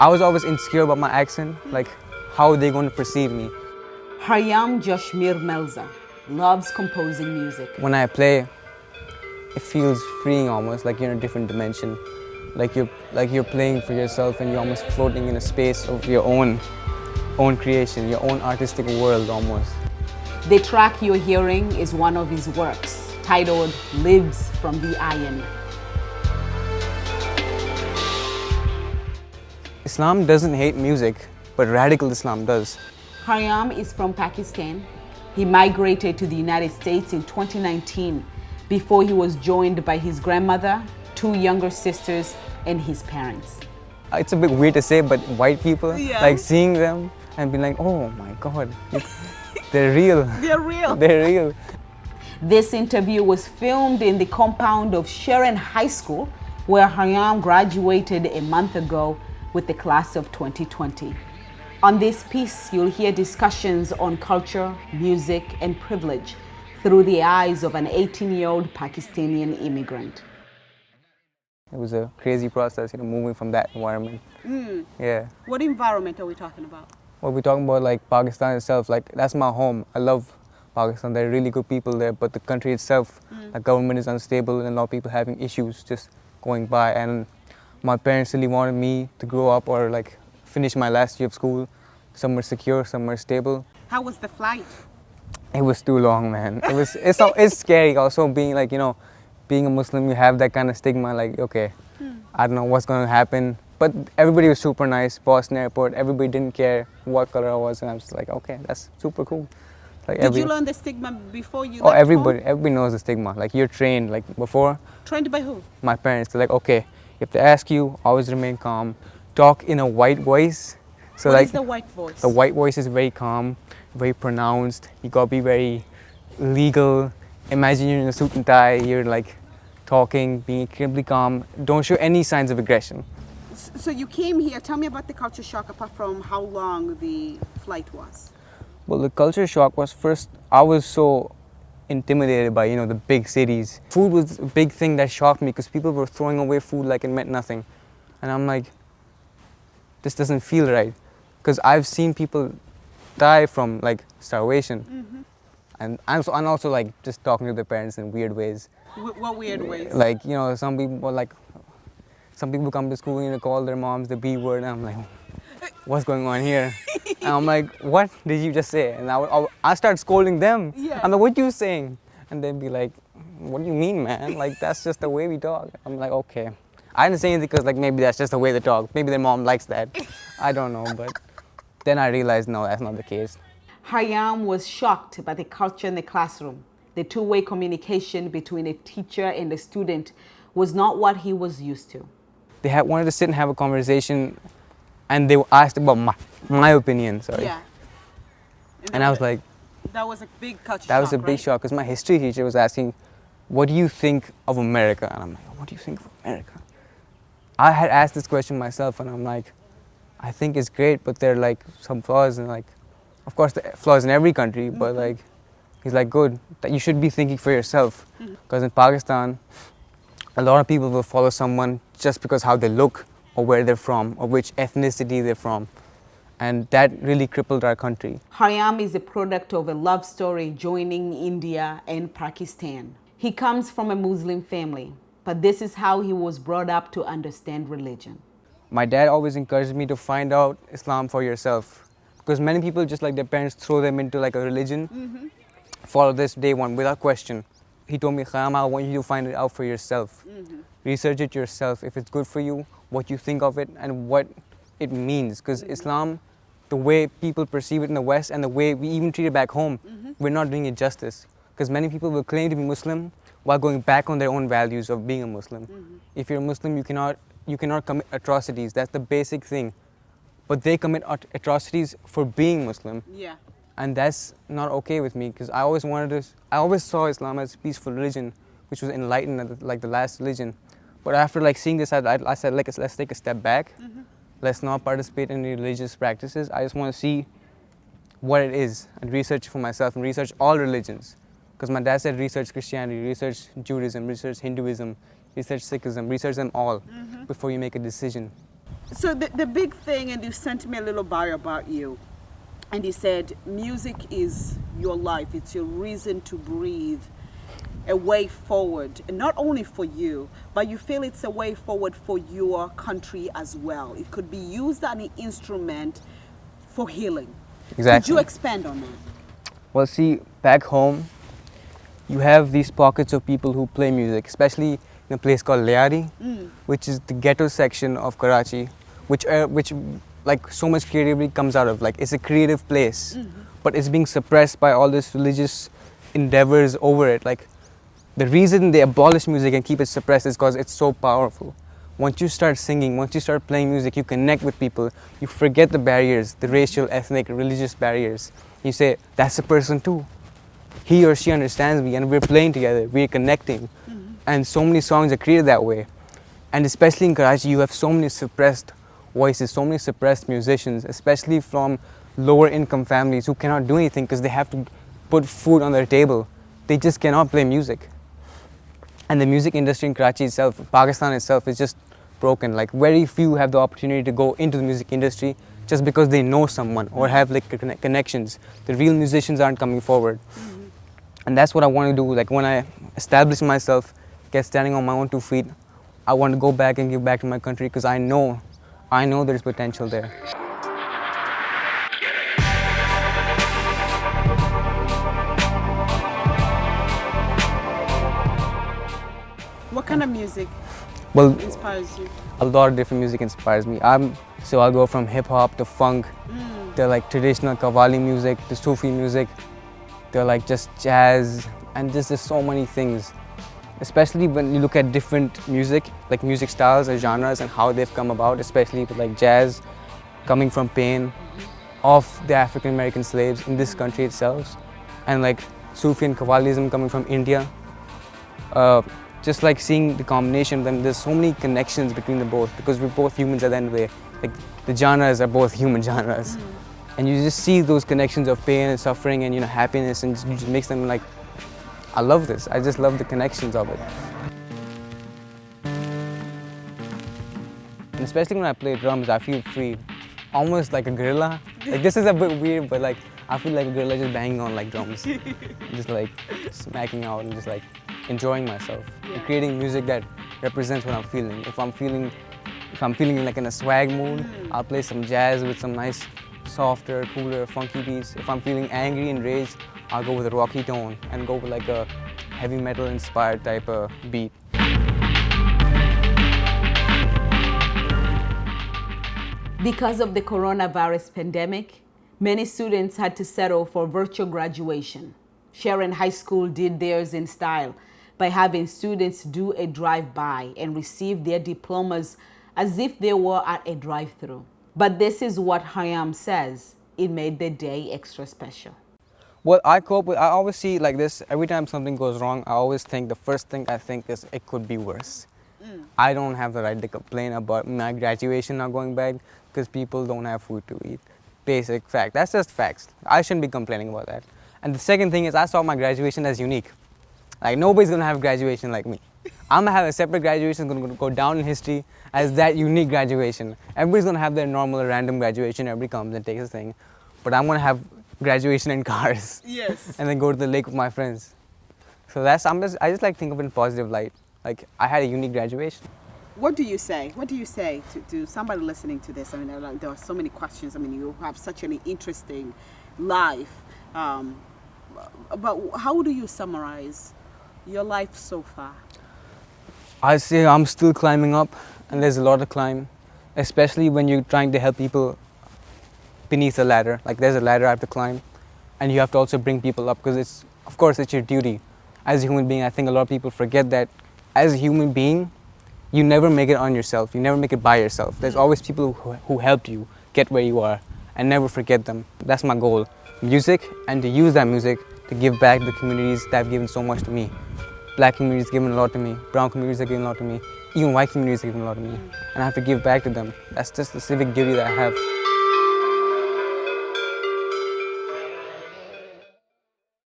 I was always insecure about my accent, like how are they going to perceive me. Khayyam Mirza loves composing music. When I play, it feels freeing almost, like you're in a different dimension. Like you're playing for yourself and you're almost floating in a space of your own creation, your own artistic world almost. The track you're hearing is one of his works, titled Lives from the Iron. Islam doesn't hate music, but radical Islam does. Khayyam is from Pakistan. He migrated to the United States in 2019 before he was joined by his grandmother, 2 younger sisters, and his parents. It's a bit weird to say, but white people, Yeah. like seeing them and being like, oh my God, they're real. They're real. They're real. This interview was filmed in the compound of Sharon High School, where Khayyam graduated a month ago with the class of 2020. On this piece, you'll hear discussions on culture, music, and privilege through the eyes of an 18-year-old Pakistani immigrant. It was a crazy process, moving from that environment. Yeah. What environment are we talking about? What we're talking about, like Pakistan itself, like that's my home. I love Pakistan. There are really good people there, but the country itself, the government is unstable and a lot of people having issues just going by. And my parents really wanted me to grow up or like finish my last year of school somewhere secure, somewhere stable. How was the flight? It was too long, man. It's scary also being like, being a Muslim, you have that kind of stigma like, okay, I don't know what's going to happen. But everybody was super nice. Boston Airport, everybody didn't care what color I was. And I was just like, okay, that's super cool. Like Did you learn the stigma before you Oh, left everybody home? knows the stigma. Like you're trained, like before. Trained by who? My parents, they're like, okay, if they ask you, always remain calm. Talk in a white voice. So What like is the white voice? the white voice is very calm, very pronounced. You gotta be very legal. Imagine you're in a suit and tie, you're like talking, being incredibly calm. Don't show any signs of aggression. So you came here. Tell me about the culture shock apart from how long the flight was. Well, the culture shock was first, I was so intimidated by, the big cities. Food was a big thing that shocked me because people were throwing away food like it meant nothing. And I'm like, this doesn't feel right. Because I've seen people die from like starvation. And I'm also like just talking to their parents in weird ways. What weird ways? Like, some people come to school and call their moms the B word, and I'm like, what's going on here? And I'm like, what did you just say? And I start scolding them. Yeah. I'm like, what you saying? And they'd be like, what do you mean, man? Like, that's just the way we talk. I'm like, okay. I didn't say anything because like maybe that's just the way they talk. Maybe their mom likes that. I don't know, but then I realized, no, that's not the case. Khayyam was shocked by the culture in the classroom. The two-way communication between a teacher and a student was not what he was used to. They wanted to sit and have a conversation, and they asked about my opinion, sorry. Yeah. And I was like, that was a big culture shock. that was a big shock because my history teacher was asking, what do you think of America? And I'm like, what do you think of America? I had asked this question myself, and I'm like, I think it's great, but there are like some flaws, and like, of course, there are flaws in every country, but like, he's like, good, that you should be thinking for yourself. Because in Pakistan, a lot of people will follow someone just because how they look or where they're from or which ethnicity they're from. And that really crippled our country. Khayyam is a product of a love story joining India and Pakistan. He comes from a Muslim family, but this is how he was brought up to understand religion. My dad always encouraged me to find out Islam for yourself. Because many people, just like their parents, throw them into like a religion, follow this day one without question. He told me, Khayyam, I want you to find it out for yourself. Research it yourself, if it's good for you, what you think of it, and what it means. Because Islam, the way people perceive it in the West and the way we even treat it back home, we're not doing it justice. Because many people will claim to be Muslim while going back on their own values of being a Muslim. If you're a Muslim, you cannot commit atrocities. That's the basic thing. But they commit atrocities for being Muslim. Yeah. And that's not okay with me because I always saw Islam as a peaceful religion, which was enlightened, like the last religion. But after like seeing this, I said, like, let's take a step back. Let's not participate in any religious practices. I just want to see what it is and research for myself and research all religions. Because my dad said research Christianity, research Judaism, research Hinduism, research Sikhism, research them all before you make a decision. So the big thing, and you sent me a little bio about you, and you said music is your life. It's your reason to breathe, a way forward, and not only for you, but you feel it's a way forward for your country as well. It could be used as an instrument for healing. Exactly. Could you expand on that? Well, see, back home, you have these pockets of people who play music, especially in a place called Liari, which is the ghetto section of Karachi, which like so much creativity comes out of. Like, it's a creative place, but it's being suppressed by all this religious endeavors over it. Like, the reason they abolish music and keep it suppressed is because it's so powerful. Once you start singing, once you start playing music, you connect with people. You forget the barriers, the racial, ethnic, religious barriers. You say, that's a person too. He or she understands me, and we're playing together, we're connecting. And so many songs are created that way. And especially in Karachi, you have so many suppressed voices, so many suppressed musicians, especially from lower income families who cannot do anything because they have to put food on their table. They just cannot play music. And the music industry in Karachi itself, Pakistan itself, is just broken. Like, very few have the opportunity to go into the music industry just because they know someone or have like connections. The real musicians aren't coming forward. And that's what I want to do. Like, when I establish myself, get standing on my own 2 feet, I want to go back and give back to my country because I know there's potential there. What kind of music Well, inspires you? a lot of different music inspires me. So I'll go from hip hop to funk, to like traditional Qawwali music, to Sufi music, to like just jazz, and there's so many things. Especially when you look at different music, like music styles and genres and how they've come about, especially with like jazz coming from pain of the African American slaves in this country itself, and like Sufi and Qawwalism coming from India. Just like seeing the combination of them, there's so many connections between the both because we're both humans at the end of the day. Like, the genres are both human genres. And you just see those connections of pain and suffering and, you know, happiness, and it just makes them like, I love this. I just love the connections of it. And especially when I play drums, I feel free, almost like a gorilla. Like, this is a bit weird, but like, I feel like a gorilla just banging on like drums, just like smacking out and just like enjoying myself, and creating music that represents what I'm feeling. If I'm feeling like in a swag mood, I'll play some jazz with some nice, softer, cooler, funky beats. If I'm feeling angry and rage, I'll go with a rocky tone and go with like a heavy metal inspired type of beat. Because of the coronavirus pandemic, many students had to settle for virtual graduation. Sharon High School did theirs in style by having students do a drive-by and receive their diplomas as if they were at a drive-through. But this is what Khayyam says, it made the day extra special. What I cope with, I always see like this, every time something goes wrong, I always think, the first thing I think is it could be worse. I don't have the right to complain about my graduation not going back because people don't have food to eat. Basic fact, that's just facts. I shouldn't be complaining about that. And the second thing is, I saw my graduation as unique. Like, nobody's gonna have graduation like me. I'm gonna have a separate graduation, it's gonna go down in history as that unique graduation. Everybody's gonna have their normal random graduation, everybody comes and takes a thing. But I'm gonna have graduation in cars. Yes. And then go to the lake with my friends. So I just like think of it in positive light. Like, I had a unique graduation. What do you say? What do you say to somebody listening to this? I mean, there are so many questions. I mean, you have such an interesting life. But how do you summarize your life so far? I say I'm still climbing up, and there's a lot to climb, especially when you're trying to help people beneath a ladder. Like, there's a ladder I have to climb, and you have to also bring people up because of course it's your duty. As a human being, I think a lot of people forget that as a human being, you never make it on yourself. You never make it by yourself. There's always people who helped you get where you are, and never forget them. That's my goal. Music, and to use that music to give back to the communities that have given so much to me. Black communities have given a lot to me. Brown communities have given a lot to me. Even white communities have given a lot to me. And I have to give back to them. That's just the civic duty that I have.